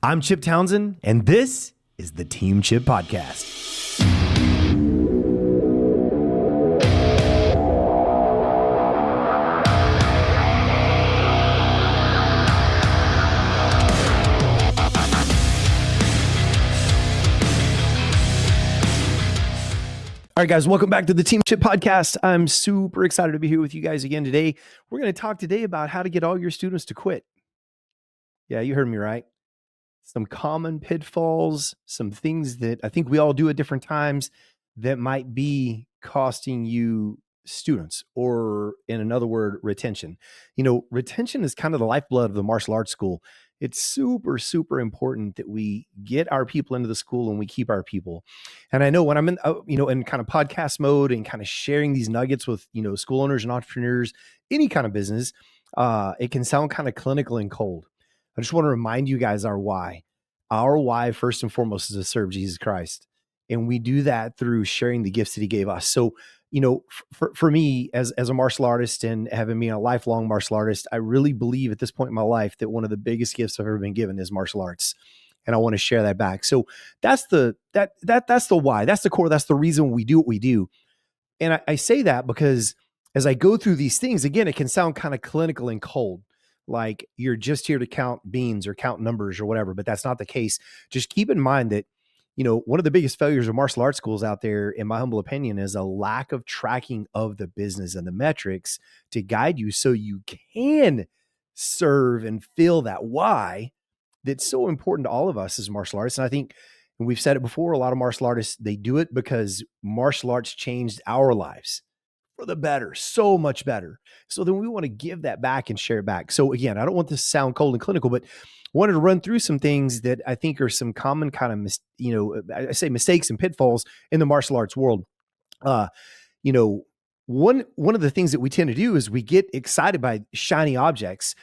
I'm Chip Townsend, and this is the Team Chip Podcast. All right, guys, welcome back to the Team Chip Podcast. I'm super excited to be here with you guys again today. We're going to talk today about how to get all your students to quit. Yeah, you heard me right. Some common pitfalls, some things that I think we all do at different times that might be costing you students, or in another word, retention. You know, retention is kind of the lifeblood of the martial arts school. It's super, super important that we get our people into the school and we keep our people. And I know when I'm in, in kind of podcast mode and kind of sharing these nuggets with, school owners and entrepreneurs, any kind of business, it can sound kind of clinical and cold. I just want to remind you guys our why. Our why, first and foremost, is to serve Jesus Christ. And we do that through sharing the gifts that he gave us. So, for me as a martial artist and having been a lifelong martial artist, I really believe at this point in my life that one of the biggest gifts I've ever been given is martial arts. And I want to share that back. So that's the why, that's the core, that's the reason we do what we do. And I say that because as I go through these things, again, it can sound kind of clinical and cold, like you're just here to count beans or count numbers or whatever, but that's not the case. Just keep in mind that, one of the biggest failures of martial arts schools out there, in my humble opinion, is a lack of tracking of the business and the metrics to guide you so you can serve and feel that why that's so important to all of us as martial artists. And I think, and we've said it before, a lot of martial artists, they do it because martial arts changed our lives for the better, so much better. So then we want to give that back and share it back. So again, I don't want this to sound cold and clinical, but wanted to run through some things that I think are some common kind of, I say mistakes and pitfalls in the martial arts world. One of the things that we tend to do is we get excited by shiny objects,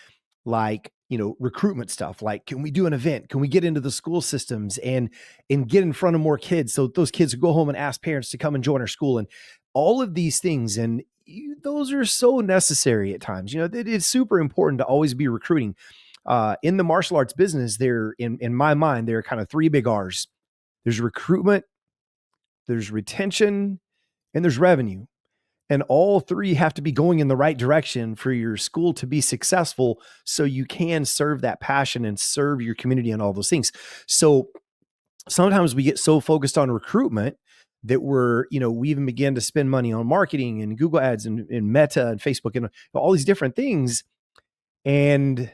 like, recruitment stuff. Like, can we do an event? Can we get into the school systems and get in front of more kids? So those kids go home and ask parents to come and join our school, and all of these things. And those are so necessary at times. It's super important to always be recruiting. In the martial arts business, in my mind, there are kind of three big R's. There's recruitment, there's retention, and there's revenue. And all three have to be going in the right direction for your school to be successful, so you can serve that passion and serve your community and all those things. So sometimes we get so focused on recruitment that we even begin to spend money on marketing and Google ads and Meta and Facebook and all these different things. And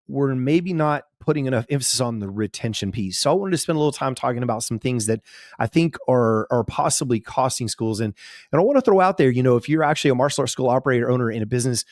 we're maybe not putting enough emphasis on the retention piece. So I wanted to spend a little time talking about some things that I think are possibly costing schools. And I want to throw out there, if you're actually a martial arts school operator, owner in a business,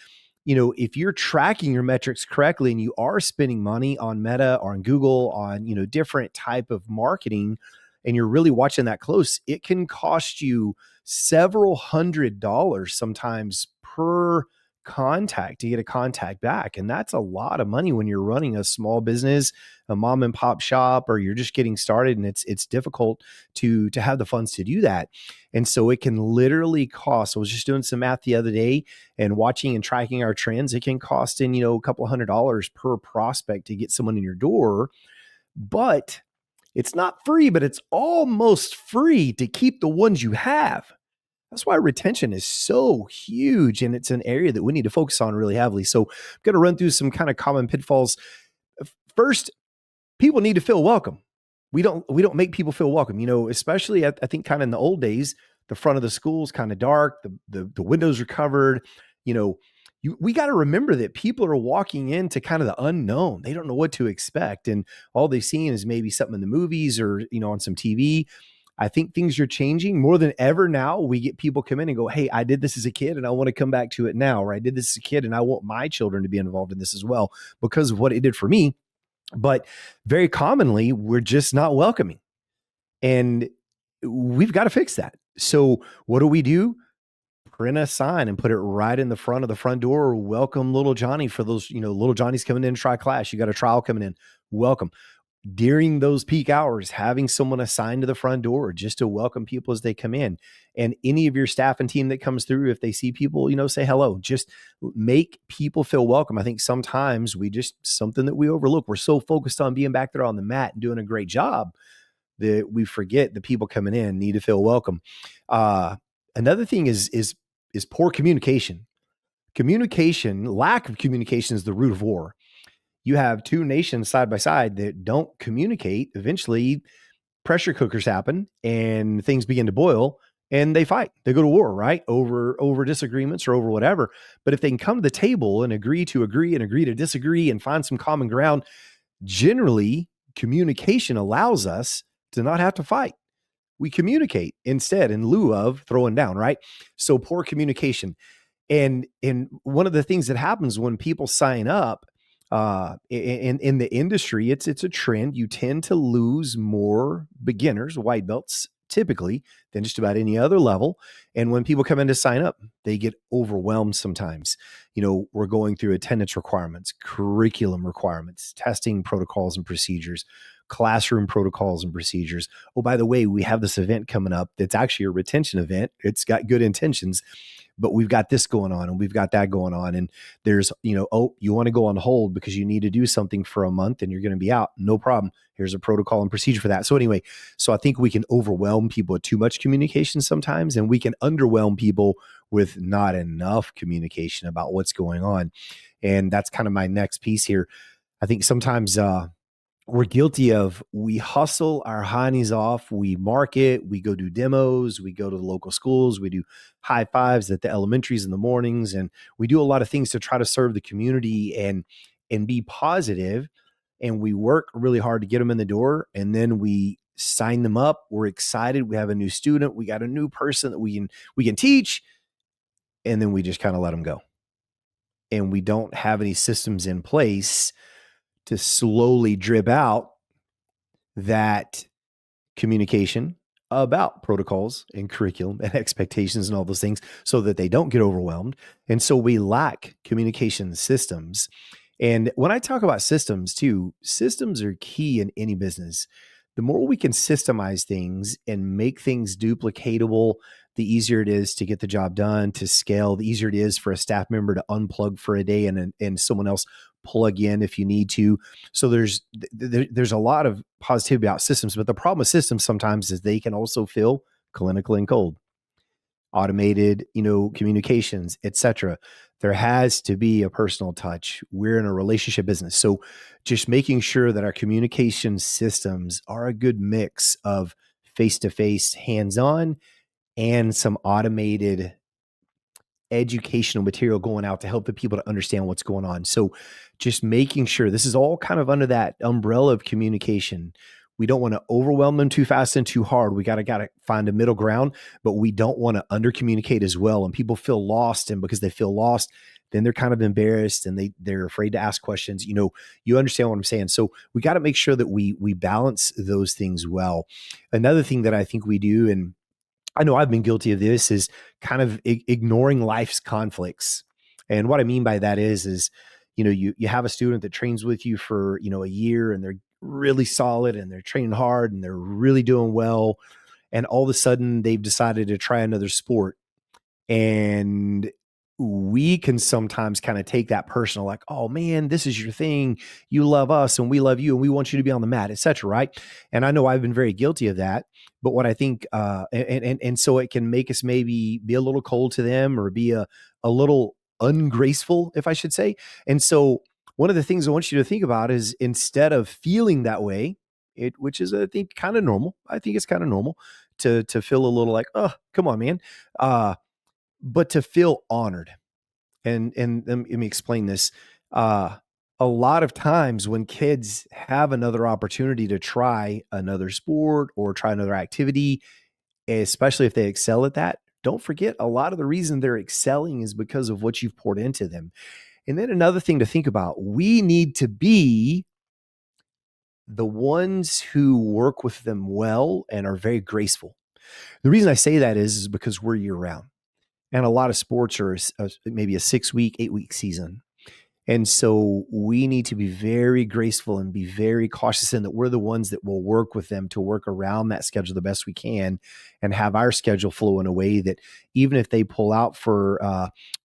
if you're tracking your metrics correctly and you are spending money on Meta or on Google on, different type of marketing, and you're really watching that close, it can cost you several $100s sometimes per contact to get a contact back. And that's a lot of money when you're running a small business, a mom and pop shop, or you're just getting started, and it's difficult to have the funds to do that. And so it can literally cost. I was just doing some math the other day and watching and tracking our trends. It can cost a couple $100s per prospect to get someone in your door. But it's not free, but it's almost free to keep the ones you have. That's why retention is so huge, and it's an area that we need to focus on really heavily. So I'm going to run through some kind of common pitfalls. First, people need to feel welcome. We don't make people feel welcome, especially I think kind of in the old days, the front of the school is kind of dark. The windows are covered. We got to remember that people are walking into kind of the unknown. They don't know what to expect. And all they've seen is maybe something in the movies or, on some TV. I think things are changing more than ever now. We get people come in and go, hey, I did this as a kid and I want to come back to it now. Or I did this as a kid and I want my children to be involved in this as well because of what it did for me. But very commonly, we're just not welcoming. And we've got to fix that. So what do? Print a sign and put it right in the front of the front door. Welcome little Johnny, for those, little Johnny's coming in to try class. You got a trial coming in. Welcome. during those peak hours, having someone assigned to the front door just to welcome people as they come in. And any of your staff and team that comes through, if they see people, say hello, just make people feel welcome. I think sometimes something that we overlook, we're so focused on being back there on the mat and doing a great job that we forget the people coming in need to feel welcome. Another thing is poor communication. Lack of communication is the root of war. You have two nations side by side that don't communicate. Eventually, pressure cookers happen and things begin to boil and they fight. They go to war, right? Over disagreements or over whatever. But if they can come to the table and agree to agree and agree to disagree and find some common ground, generally communication allows us to not have to fight. We communicate instead in lieu of throwing down, right? So poor communication. And one of the things that happens when people sign up in the industry, it's a trend. You tend to lose more beginners, white belts, typically than just about any other level. And when people come in to sign up, they get overwhelmed sometimes. We're going through attendance requirements, curriculum requirements, testing protocols and procedures, classroom protocols and procedures. Oh, by the way, we have this event coming up that's actually a retention event. It's got good intentions, but we've got this going on and we've got that going on. And there's, oh, you want to go on hold because you need to do something for a month and you're going to be out. No problem. Here's a protocol and procedure for that. So anyway, I think we can overwhelm people with too much communication sometimes, and we can underwhelm people with not enough communication about what's going on. And that's kind of my next piece here. I think sometimes, we're guilty of, we hustle our heinies off, we market, we go do demos, we go to the local schools, we do high fives at the elementaries in the mornings, and we do a lot of things to try to serve the community and be positive, and we work really hard to get them in the door, and then we sign them up. We're excited, we have a new student, we got a new person that we can teach, and then we just kind of let them go. And we don't have any systems in place to slowly drip out that communication about protocols and curriculum and expectations and all those things so that they don't get overwhelmed. And so we lack communication systems. And when I talk about systems too, systems are key in any business. The more we can systemize things and make things duplicatable, the easier it is to get the job done, to scale, the easier it is for a staff member to unplug for a day and someone else plug in if you need to. So there's a lot of positivity about systems, but the problem with systems sometimes is they can also feel clinical and cold. Automated, communications, etc. There has to be a personal touch. We're in a relationship business. So just making sure that our communication systems are a good mix of face-to-face, hands-on, and some automated educational material going out to help the people to understand what's going on. So just making sure this is all kind of under that umbrella of communication. We don't want to overwhelm them too fast and too hard. We got to find a middle ground, but we don't want to under communicate as well. And people feel lost, and because they feel lost, then they're kind of embarrassed and they're afraid to ask questions. You understand what I'm saying? So we got to make sure that we balance those things well. Another thing that I think we do, and I know I've been guilty of this, is kind of ignoring life's conflicts. And what I mean by that is, you have a student that trains with you for, a year, and they're really solid and they're training hard and they're really doing well. And all of a sudden they've decided to try another sport. And we can sometimes kind of take that personal, like, oh man, this is your thing. You love us and we love you and we want you to be on the mat, etc. Right. And I know I've been very guilty of that. But what I think, and so it can make us maybe be a little cold to them or be a little ungraceful, if I should say. And so one of the things I want you to think about is, instead of feeling that way, which is, I think, kind of normal. I think it's kind of normal to feel a little like, oh, come on, man. But to feel honored. And let me explain this. A lot of times when kids have another opportunity to try another sport or try another activity, especially if they excel at that, don't forget, a lot of the reason they're excelling is because of what you've poured into them. And then another thing to think about, we need to be the ones who work with them well and are very graceful. The reason I say that is because we're year round. And a lot of sports are maybe a 6-week, 8-week season. And so we need to be very graceful and be very cautious in that we're the ones that will work with them to work around that schedule the best we can and have our schedule flow in a way that even if they pull out for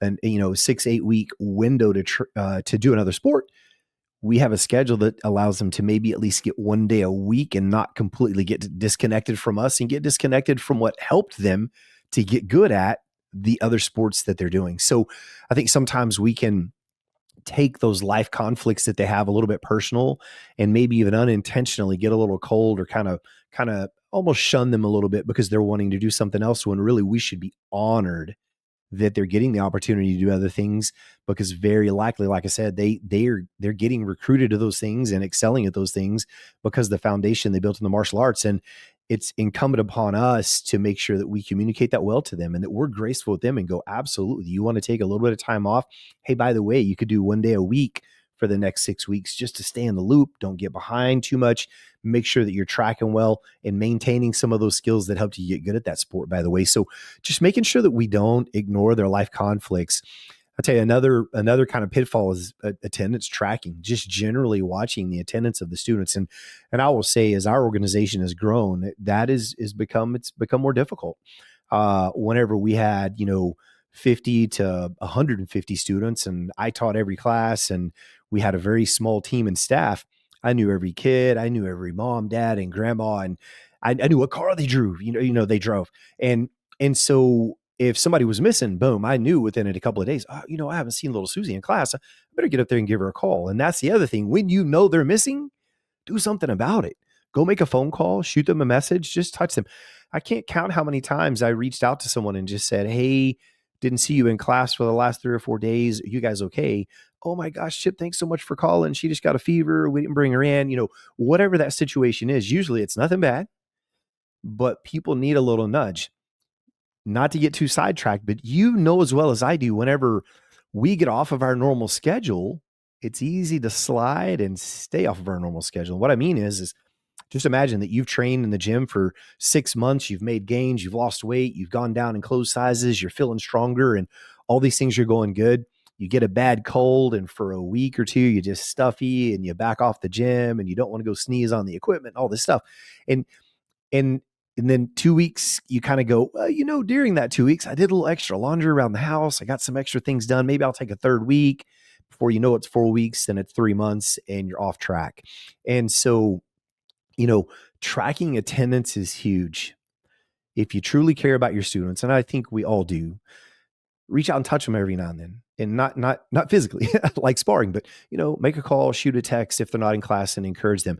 an 6-8 week window to do another sport, we have a schedule that allows them to maybe at least get one day a week and not completely get disconnected from us and get disconnected from what helped them to get good at the other sports that they're doing. So I think sometimes we can take those life conflicts that they have a little bit personal and maybe even unintentionally get a little cold or kind of almost shun them a little bit because they're wanting to do something else when really we should be honored that they're getting the opportunity to do other things, because very likely, like I said, they're getting recruited to those things and excelling at those things because the foundation they built in the martial arts. And it's incumbent upon us to make sure that we communicate that well to them and that we're graceful with them and go, absolutely, you want to take a little bit of time off? Hey, by the way, you could do one day a week for the next 6 weeks just to stay in the loop. Don't get behind too much. Make sure that you're tracking well and maintaining some of those skills that helped you get good at that sport, by the way. So just making sure that we don't ignore their life conflicts. I'll tell you another kind of pitfall is attendance tracking, just generally watching the attendance of the students. And I will say, as our organization has grown, that it's become more difficult. Whenever we had, 50 to 150 students and I taught every class and we had a very small team and staff, I knew every kid, I knew every mom, dad, and grandma, and I knew what car they drove, they drove. And so if somebody was missing, boom, I knew within a couple of days, I haven't seen little Susie in class. I better get up there and give her a call. And that's the other thing. When you know they're missing, do something about it. Go make a phone call, shoot them a message, just touch them. I can't count how many times I reached out to someone and just said, hey, didn't see you in class for the last 3 or 4 days. Are you guys okay? Oh my gosh, Chip, thanks so much for calling. She just got a fever. We didn't bring her in. Whatever that situation is, usually it's nothing bad, but people need a little nudge. Not to get too sidetracked, but as well as I do, whenever we get off of our normal schedule, it's easy to slide and stay off of our normal schedule. What I mean is just imagine that you've trained in the gym for 6 months, you've made gains, you've lost weight, you've gone down in clothes sizes, you're feeling stronger, and all these things are going good. You get a bad cold, and for a week or two, you're just stuffy and you back off the gym and you don't want to go sneeze on the equipment, all this stuff. And and and then 2 weeks, you kind of go, well, during that 2 weeks, I did a little extra laundry around the house. I got some extra things done. Maybe I'll take a third week. Before you know it's 4 weeks, then it's 3 months, and you're off track. And so, tracking attendance is huge. If you truly care about your students, and I think we all do, reach out and touch them every now and then, and not physically like sparring, but make a call, shoot a text if they're not in class, and encourage them.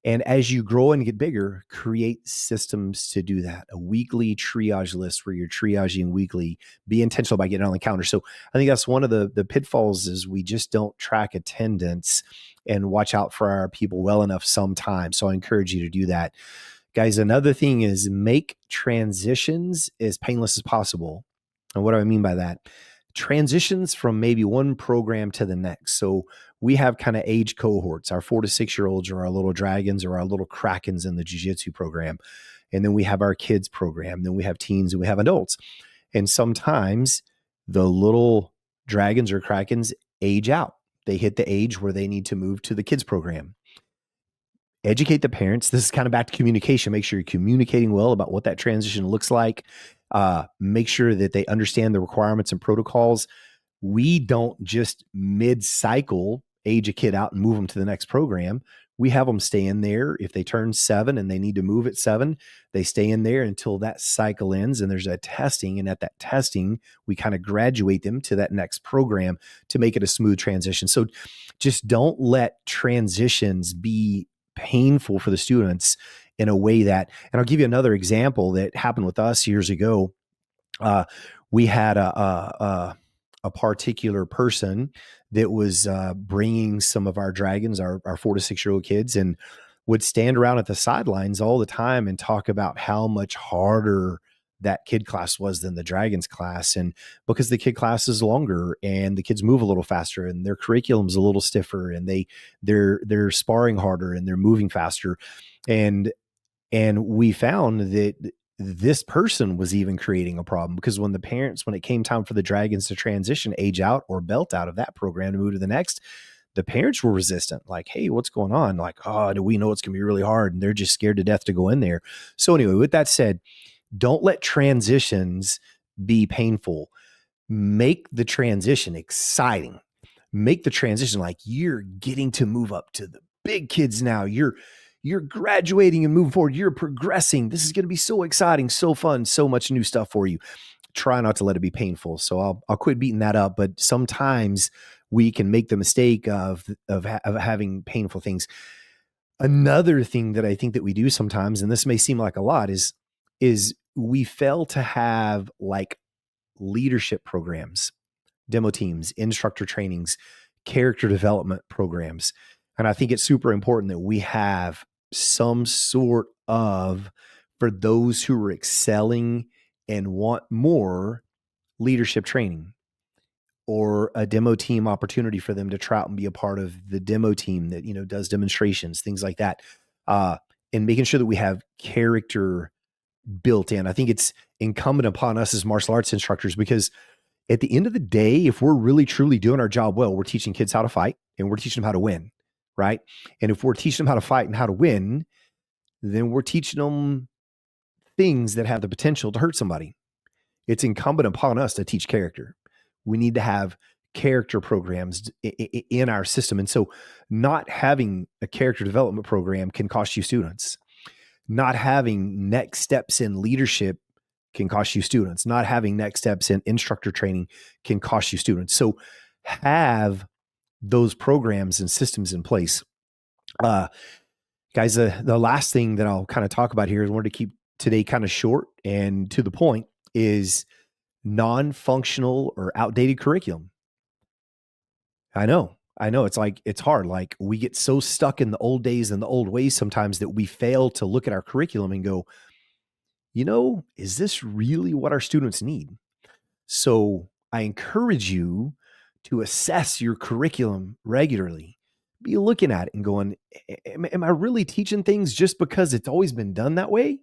And as you grow and get bigger, create systems to do that. A weekly triage list where you're triaging weekly. Be intentional about getting on the counter. So I think that's one of the pitfalls is we just don't track attendance and watch out for our people well enough sometimes. So I encourage you to do that. Guys, another thing is make transitions as painless as possible. And what do I mean by that? Transitions from maybe one program to the next. So we have kind of age cohorts. Our 4 to 6 year olds are our little dragons or our little krakens in the jiu-jitsu program. And then we have our kids program. Then we have teens and we have adults. And sometimes the little dragons or krakens age out. They hit the age where they need to move to the kids program. Educate the parents. This is kind of back to communication. Make sure you're communicating well about what that transition looks like. Make sure that they understand the requirements and protocols. We don't just mid-cycle age a kid out and move them to the next program. We have them stay in there. If they turn 7 and they need to move at 7, they stay in there until that cycle ends. And there's a testing. And at that testing, we kind of graduate them to that next program to make it a smooth transition. So just don't let transitions be painful for the students in a way that, and I'll give you another example that happened with us years ago. We had a particular person that was bringing some of our dragons, our 4 to 6 year old kids, and would stand around at the sidelines all the time and talk about how much harder that kid class was than the dragons class. And because the kid class is longer and the kids move a little faster and their curriculum's a little stiffer and they're sparring harder and they're moving faster. And we found that this person was even creating a problem, because when it came time for the dragons to transition, age out or belt out of that program to move to the next, the parents were resistant. Like, hey, what's going on? Like, oh, do we know it's going to be really hard? And they're just scared to death to go in there. So anyway, with that said, don't let transitions be painful. Make the transition exciting. Make the transition like you're getting to move up to the big kids now. You're graduating and moving forward. You're progressing. This is going to be so exciting, so fun, so much new stuff for you. Try not to let it be painful. So I'll quit beating that up. But sometimes we can make the mistake of having painful things. Another thing that I think that we do sometimes, and this may seem like a lot, is we fail to have like leadership programs, demo teams, instructor trainings, character development programs. And I think it's super important that we have some sort of, for those who are excelling and want more, leadership training, or a demo team opportunity for them to try out and be a part of the demo team that, does demonstrations, things like that. And making sure that we have character built in. I think it's incumbent upon us as martial arts instructors, because at the end of the day, if we're really truly doing our job well, we're teaching kids how to fight and we're teaching them how to win, right? And if we're teaching them how to fight and how to win, then we're teaching them things that have the potential to hurt somebody. It's incumbent upon us to teach character. We need to have character programs in our system. And so not having a character development program can cost you students. Not having next steps in leadership can cost you students. Not having next steps in instructor training can cost you students. So have those programs and systems in place. Guys, the last thing that I'll kind of talk about here, I wanted to keep today kind of short and to the point, is non-functional or outdated curriculum. I know. It's hard. Like, we get so stuck in the old days and the old ways sometimes that we fail to look at our curriculum and go, is this really what our students need? So I encourage you to assess your curriculum regularly. Be looking at it and going, am I really teaching things just because it's always been done that way?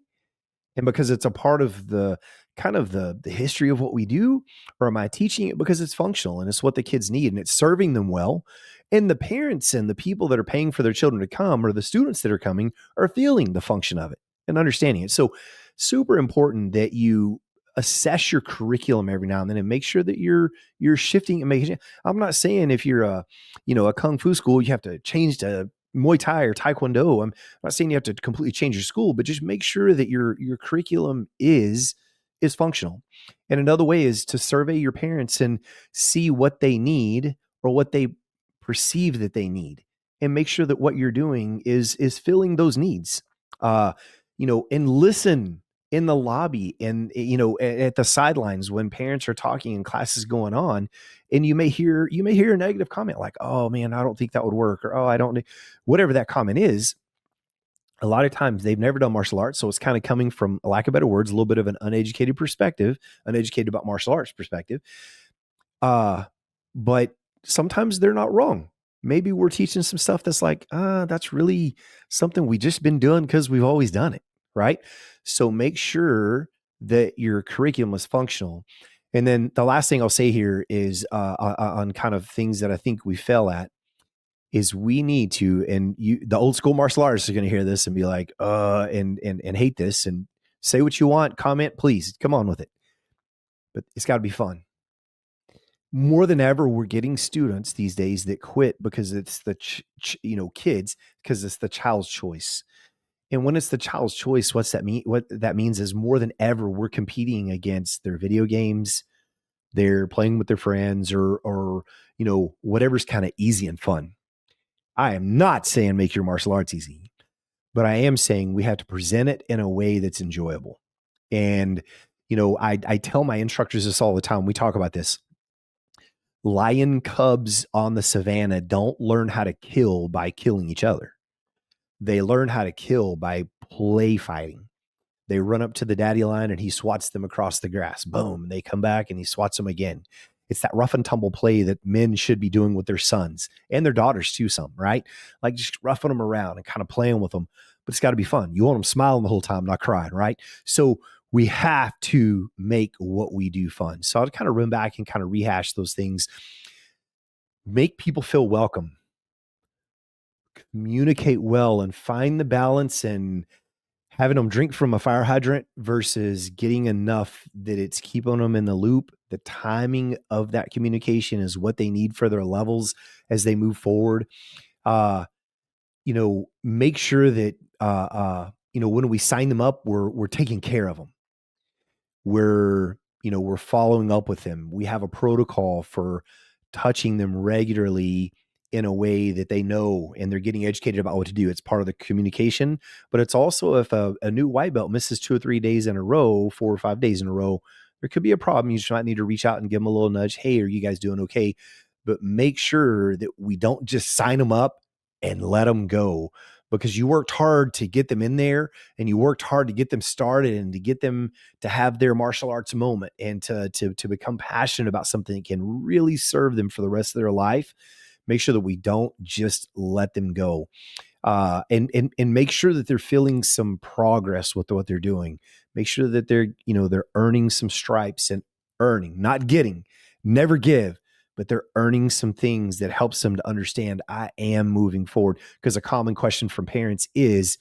And because it's a part of the kind of the history of what we do? Or am I teaching it because it's functional and it's what the kids need and it's serving them well? And the parents and the people that are paying for their children to come, or the students that are coming, are feeling the function of it and understanding it. So super important that you assess your curriculum every now and then and make sure that you're shifting and making. I'm not saying if you're a kung fu school, you have to change to Muay Thai or Taekwondo. I'm not saying you have to completely change your school, but just make sure that your curriculum is functional. And another way is to survey your parents and see what they need or what they perceive that they need, and make sure that what you're doing is filling those needs. And listen in the lobby and at the sidelines when parents are talking and classes going on, and you may hear a negative comment like, oh man, I don't think that would work, or oh, I don't, whatever that comment is. A lot of times they've never done martial arts, so it's kind of coming from, a lack of better words, a little bit of an uneducated perspective, uneducated about martial arts perspective. But sometimes they're not wrong. Maybe we're teaching some stuff that's like, that's really something we just been doing because we've always done it, right? So make sure that your curriculum is functional. And then the last thing I'll say here is on kind of things that I think we fail at, is we need to, and the old school martial artists are going to hear this and be like, and hate this, and say what you want, comment, please, come on with it. But it's got to be fun. More than ever, we're getting students these days that quit because it's the kids, because it's the child's choice. And when it's the child's choice, what's that mean? What that means is, more than ever, we're competing against their video games, they're playing with their friends, or whatever's kind of easy and fun. I am not saying make your martial arts easy, but I am saying we have to present it in a way that's enjoyable. And I tell my instructors this all the time. We talk about this. Lion cubs on the savannah don't learn how to kill by killing each other. They learn how to kill by play fighting. They run up to the daddy lion and he swats them across the grass. Boom. And they come back and he swats them again. It's that rough and tumble play that men should be doing with their sons and their daughters too, some, right? Like just roughing them around and kind of playing with them. But it's got to be fun. You want them smiling the whole time, not crying, right? So we have to make what we do fun. So I'll kind of run back and kind of rehash those things. Make people feel welcome, communicate well, and find the balance and having them drink from a fire hydrant versus getting enough that it's keeping them in the loop. The timing of that communication is what they need for their levels as they move forward. Make sure that, when we sign them up, we're taking care of them. We're following up with them. We have a protocol for touching them regularly in a way that they know and they're getting educated about what to do. It's part of the communication, but it's also if a new white belt misses 2 or 3 days in a row, 4 or 5 days in a row, there could be a problem. You just might need to reach out and give them a little nudge. Hey, are you guys doing okay? But make sure that we don't just sign them up and let them go, because you worked hard to get them in there and you worked hard to get them started and to get them to have their martial arts moment and to become passionate about something that can really serve them for the rest of their life. Make sure that we don't just let them go. And make sure that they're feeling some progress with what they're doing. Make sure that they're earning some stripes and not getting, never give, but they're earning some things that helps them to understand I am moving forward. Because a common question from parents is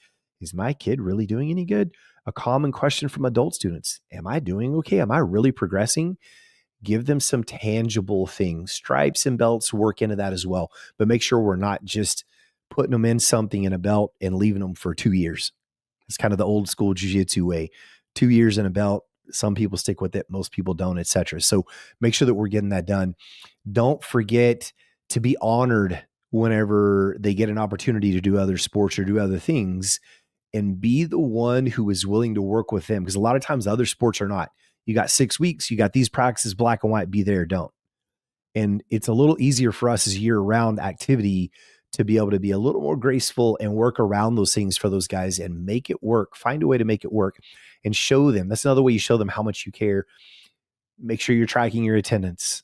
my kid really doing any good? A common question from adult students, am I doing okay? Am I really progressing? Give them some tangible things. Stripes and belts work into that as well, but make sure we're not just putting them in something in a belt and leaving them for 2 years. It's kind of the old school jiu-jitsu way. 2 years in a belt. Some people stick with it. Most people don't, etc. So make sure that we're getting that done. Don't forget to be honored whenever they get an opportunity to do other sports or do other things, and be the one who is willing to work with them. Because a lot of times the other sports are not. You got 6 weeks, you got these practices, black and white, be there or don't. And it's a little easier for us as year-round activity to be able to be a little more graceful and work around those things for those guys and make it work. Find a way to make it work and show them. That's another way you show them how much you care. Make sure you're tracking your attendance.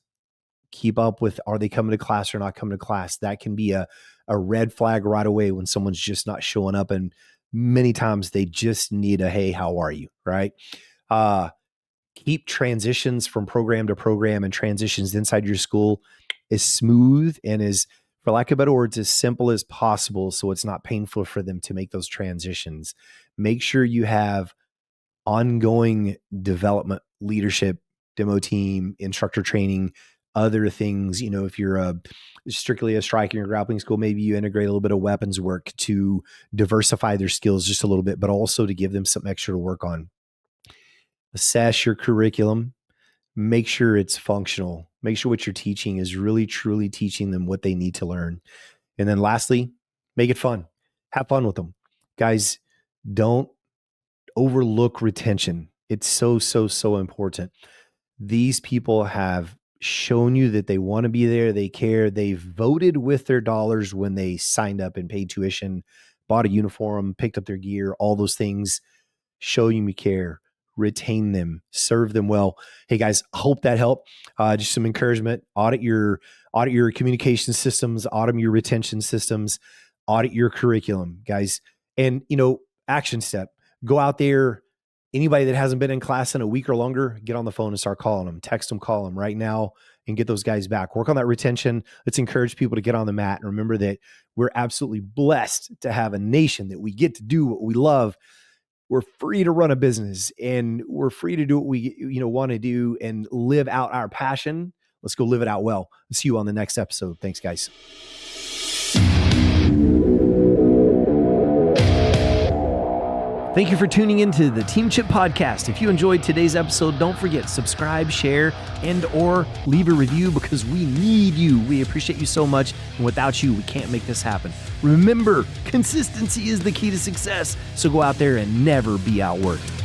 Keep up with, are they coming to class or not coming to class? That can be a red flag right away when someone's just not showing up. And many times they just need a, hey, how are you? Right? Keep transitions from program to program and transitions inside your school as smooth and as, for lack of better words, as simple as possible, so it's not painful for them to make those transitions. Make sure you have ongoing development, leadership, demo team, instructor training, other things. If you're strictly a striking or grappling school, maybe you integrate a little bit of weapons work to diversify their skills just a little bit, but also to give them something extra to work on. Assess your curriculum. Make sure it's functional. Make sure what you're teaching is really, truly teaching them what they need to learn. And then lastly, make it fun. Have fun with them. Guys, don't overlook retention. It's so, so, so important. These people have shown you that they want to be there. They care. They voted with their dollars when they signed up and paid tuition, bought a uniform, picked up their gear, all those things. Show you care. Retain them, serve them well. Hey guys, hope that helped. Just some encouragement. Audit your communication systems, audit your retention systems, audit your curriculum, guys. And action step. Go out there. Anybody that hasn't been in class in a week or longer, get on the phone and start calling them. Text them, call them right now and get those guys back. Work on that retention. Let's encourage people to get on the mat. And remember that we're absolutely blessed to have a nation that we get to do what we love. We're free to run a business and we're free to do what we want to do and live out our passion. Let's go live it out well. I'll see you on the next episode. Thanks, guys. Thank you for tuning into the Team Chip Podcast. If you enjoyed today's episode, don't forget, subscribe, share, and or leave a review, because we need you. We appreciate you so much. And without you, we can't make this happen. Remember, consistency is the key to success. So go out there and never be outworked.